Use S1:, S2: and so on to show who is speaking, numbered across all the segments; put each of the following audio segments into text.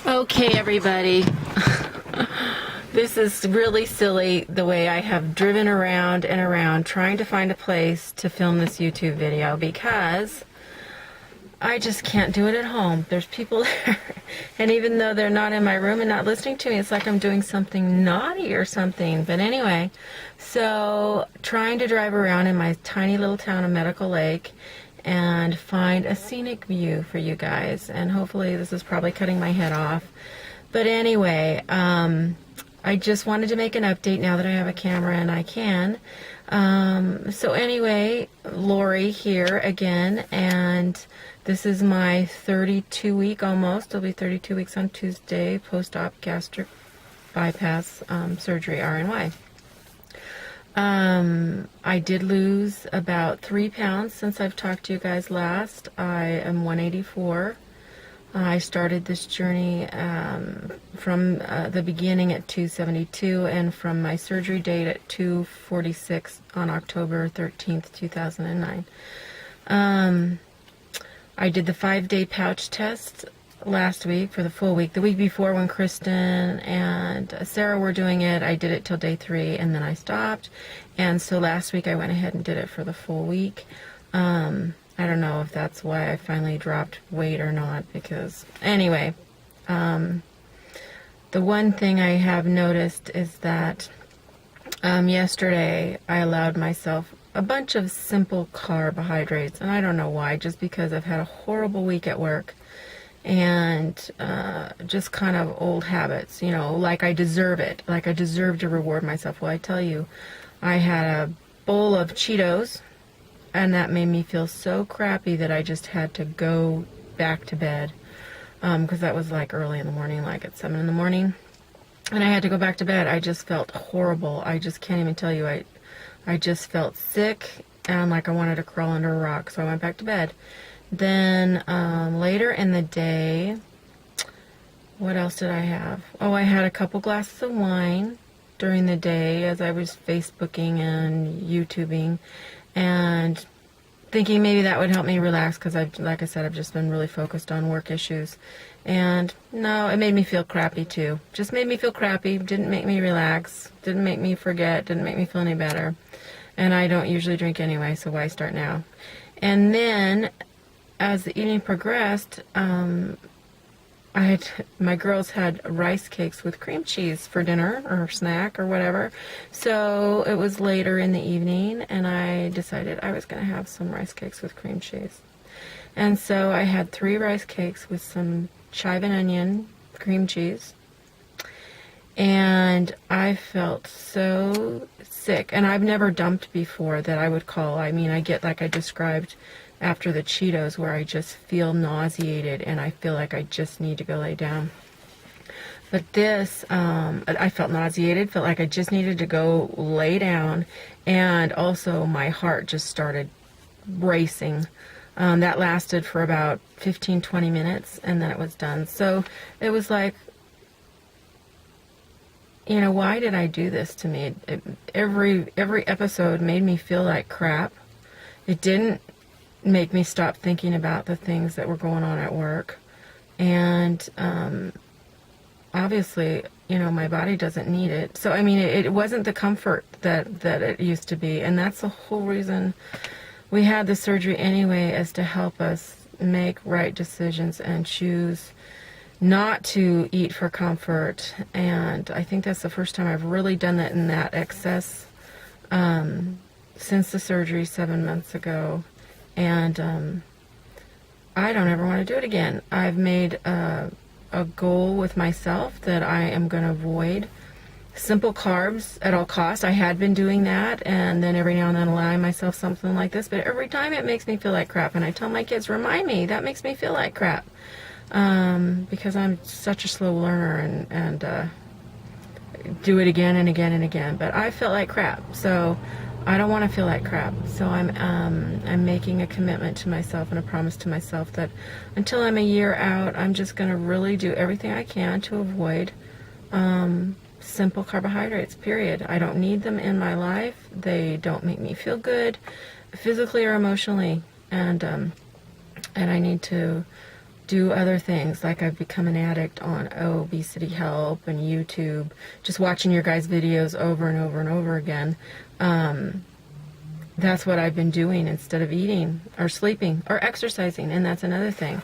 S1: Okay, everybody. This is really silly the way I have driven around and around trying to find a place to film this YouTube video because I just can't do it at home. There's people there, and even though they're not in my room and not listening to me, it's like I'm doing something naughty or something. But anyway, so trying to drive around in my tiny little town of Medical Lake and find a scenic view for you guys, and hopefully this is probably cutting my head off. But anyway, I just wanted to make an update now that I have a camera and I can. So anyway, Lori here again, and this is my 32 week almost. It'll be 32 weeks on Tuesday, post-op gastric bypass surgery, RNY. I did lose about 3 pounds since I've talked to you guys last. I am 184. I started this journey from the beginning at 272 and from my surgery date at 246 on October 13th, 2009. I did the 5-day pouch test last week for the full week. The week before, when Kristen and Sarah were doing it, I did it till day 3 and then I stopped. And so last week I went ahead and did it for the full week. I don't know if that's why I finally dropped weight or not, because anyway, the one thing I have noticed is that yesterday I allowed myself a bunch of simple carbohydrates, and I don't know why, just because I've had a horrible week at work and just kind of old habits, you know, like I deserve it, like I deserve to reward myself. Well, I tell you, I had a bowl of Cheetos, and that made me feel so crappy that I just had to go back to bed, because that was like early in the morning, like at 7 in the morning, and I had to go back to bed. I just felt horrible. I just can't even tell you. I just felt sick and like I wanted to crawl under a rock, so I went back to bed. Then later in the day, what else did I have? Oh, I had a couple glasses of wine during the day as I was Facebooking and YouTubing, and thinking maybe that would help me relax, because like I said, I've just been really focused on work issues. And no, it made me feel crappy too. Just made me feel crappy. Didn't make me relax. Didn't make me forget. Didn't make me feel any better. And I don't usually drink anyway, so why start now? And then as the evening progressed, my girls had rice cakes with cream cheese for dinner or snack or whatever. So it was later in the evening, and I decided I was going to have some rice cakes with cream cheese. And so I had 3 rice cakes with some chive and onion cream cheese. And I felt so sick. And I've never dumped before that I would call. I mean, I get, like I described after the Cheetos, where I just feel nauseated and I feel like I just need to go lay down. But this, I felt nauseated, felt like I just needed to go lay down, and also my heart just started racing. That lasted for about 15-20 minutes, and then it was done. So it was like, you know, why did I do this to me? Every episode made me feel like crap. It didn't make me stop thinking about the things that were going on at work. And obviously, you know, my body doesn't need it. So, I mean, it wasn't the comfort that it used to be. And that's the whole reason we had the surgery anyway, is to help us make right decisions and choose not to eat for comfort. And I think that's the first time I've really done that in that excess since the surgery 7 months ago. And I don't ever want to do it again. I've made a goal with myself that I am going to avoid simple carbs at all costs. I had been doing that, and then every now and then allowing myself something like this, but every time it makes me feel like crap. And I tell my kids, remind me, that makes me feel like crap, because I'm such a slow learner and do it again and again and again. But I felt like crap, so I don't want to feel like crap. So I'm making a commitment to myself and a promise to myself that until I'm a year out, I'm just going to really do everything I can to avoid simple carbohydrates, period. I don't need them in my life. They don't make me feel good physically or emotionally. And I need to do other things. Like I've become an addict on Obesity Help and YouTube, just watching your guys' videos over and over and over again. That's what I've been doing instead of eating or sleeping or exercising, and that's another thing.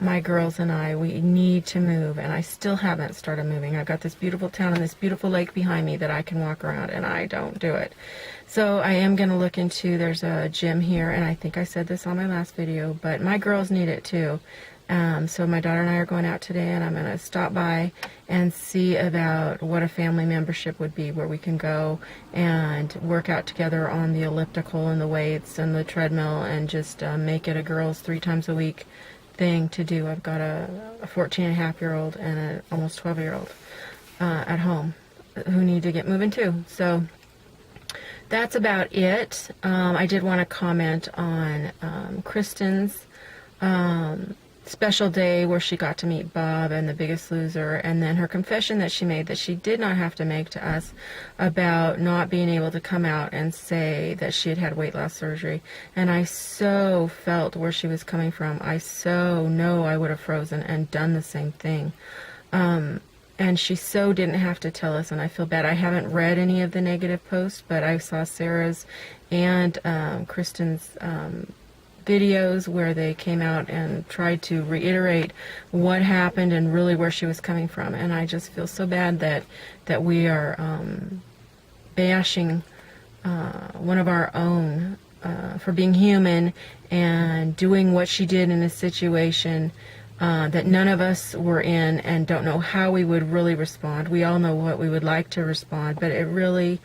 S1: My girls and I, we need to move, and I still haven't started moving. I've got this beautiful town and this beautiful lake behind me that I can walk around, and I don't do it. So I am going to look into, there's a gym here, and I think I said this on my last video, but my girls need it too. So my daughter and I are going out today, and I'm going to stop by and see about what a family membership would be, where we can go and work out together on the elliptical and the weights and the treadmill, and just make it a girls 3 times a week thing to do. I've got a 14-and-a-half-year-old and an almost 12-year-old at home who need to get moving too. So that's about it. I did want to comment on Kristen's special day where she got to meet Bob and The Biggest Loser, and then her confession that she made that she did not have to make to us about not being able to come out and say that she had had weight loss surgery. And I so felt where she was coming from. I so know I would have frozen and done the same thing. And she so didn't have to tell us, and I feel bad. I haven't read any of the negative posts, but I saw Sarah's and Kristen's videos where they came out and tried to reiterate what happened and really where she was coming from. And I just feel so bad that we are bashing one of our own for being human and doing what she did in a situation that none of us were in and don't know how we would really respond. We all know what we would like to respond, but it really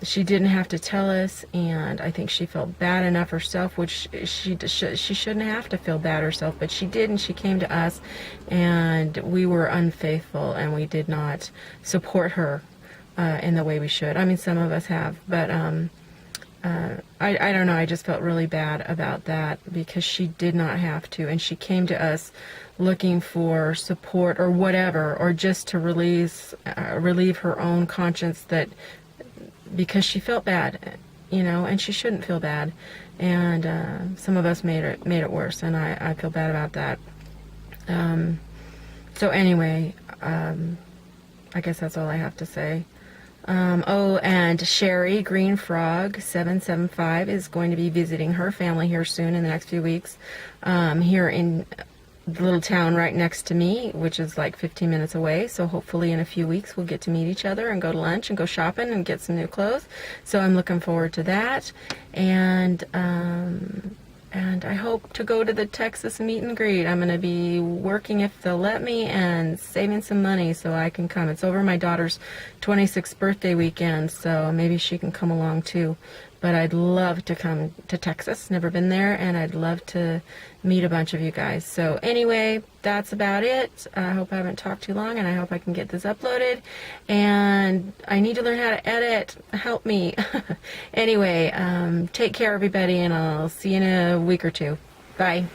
S1: she didn't have to tell us, and I think she felt bad enough herself, which she shouldn't have to feel bad herself, but she did, and she came to us, and we were unfaithful, and we did not support her in the way we should. I mean, some of us have, but I don't know, I just felt really bad about that because she did not have to, and she came to us looking for support or whatever, or just to relieve her own conscience, that because she felt bad, you know, and she shouldn't feel bad, and some of us made it worse, and I feel bad about that. So anyway, I guess that's all I have to say. Oh, and Sherry Green Frog 775 is going to be visiting her family here soon in the next few weeks, here in the little town right next to me, which is like 15 minutes away. So hopefully in a few weeks we'll get to meet each other and go to lunch and go shopping and get some new clothes. So I'm looking forward to that. And I hope to go to the Texas meet and greet. I'm going to be working if they'll let me and saving some money so I can come. It's over my daughter's 26th birthday weekend, so maybe she can come along too. But I'd love to come to Texas. Never been there, and I'd love to meet a bunch of you guys. So anyway, that's about it. I hope I haven't talked too long, and I hope I can get this uploaded. And I need to learn how to edit. Help me. Anyway, take care, everybody, and I'll see you in a week or two. Bye.